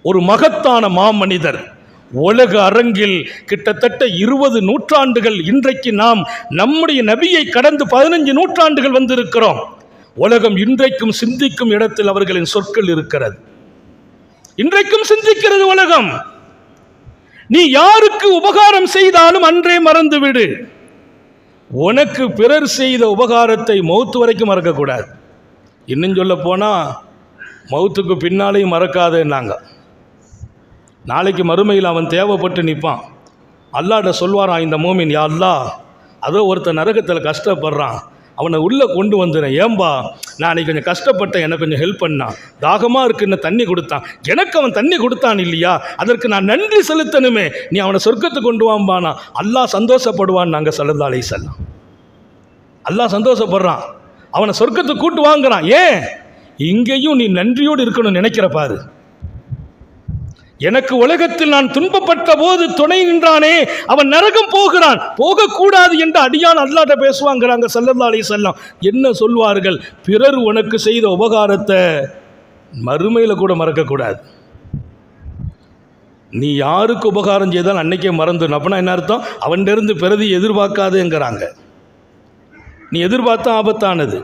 ஒரு மகத்தான மாமனிதர். உலக அரங்கில் கிட்டத்தட்ட 20 நூற்றாண்டுகள், இன்றைக்கு நாம் நம்முடைய நபியை கடந்து 15 நூற்றாண்டுகள் வந்திருக்கிறோம். உலகம் இன்றைக்கும் சிந்திக்கும் இடத்தில் அவர்களின் சொற்கள் இருக்கிறது. இன்றைக்கும் சிந்திக்கிறது உலகம். நீ யாருக்கு உபகாரம் செய்தாலும் அன்றே மறந்துவிடு. உனக்கு பிறர் செய்த உபகாரத்தை மௌத்து வரைக்கும் மறக்கக்கூடாது. இன்னும் சொல்ல போனால் மௌத்துக்கு பின்னாலேயும் மறக்காதுன்னாங்க. நாளைக்கு மறுமையில் அவன் தேவைப்பட்டு நிற்பான். அல்லாஹ்ட்ட சொல்வாரான் இந்த மூமின், யா அல்லாஹ், அதோ ஒருத்தன் நரகத்தில் கஷ்டப்படுறான், அவனை உள்ளே கொண்டு வந்துடுறேன். ஏன்பா, நான் அன்றைக்கி கொஞ்சம் கஷ்டப்பட்டேன், எனக்கு கொஞ்சம் ஹெல்ப் பண்ணான், தாகமாக இருக்குன்னு தண்ணி கொடுத்தான், எனக்கு அவன் தண்ணி கொடுத்தான் இல்லையா, அதற்கு நான் நன்றி செலுத்தணுமே, நீ அவனை சொர்க்கத்துக்கு கொண்டு வாம்பானா. அல்லாஹ் சந்தோஷப்படுவான். நாங்கள் ஸல்லல்லாஹு அலைஹி வஸல்லம், அல்லாஹ் சந்தோஷப்படுறான், அவனை சொர்க்கத்துக்கு கூட்டு வாங்குறான். ஏன்? இங்கேயும் நீ நன்றியோடு இருக்கணும்னு நினைக்கிற பாரு. எனக்கு உலகத்தில் நான் துன்பப்பட்ட போது துணை நின்றானே, அவன் நரகம் போகிறான், போகக்கூடாது என்று அடியான் அல்லாஹ்ட்ட பேசுவாங்கிறாங்க ஸல்லல்லாஹு அலைஹி வஸல்லம். என்ன சொல்வார்கள்? பிறர் உனக்கு செய்த உபகாரத்தை மறுமையில் கூட மறக்கக்கூடாது. நீ யாருக்கு உபகாரம் செய்தால் அன்னைக்கே மறந்துடும். அப்படின்னா என்ன அர்த்தம்? அவன்கிட்ட இருந்து பிறதி எதிர்பார்க்காதுங்கிறாங்க. நீ எதிர்பார்த்தா ஆபத்தானது.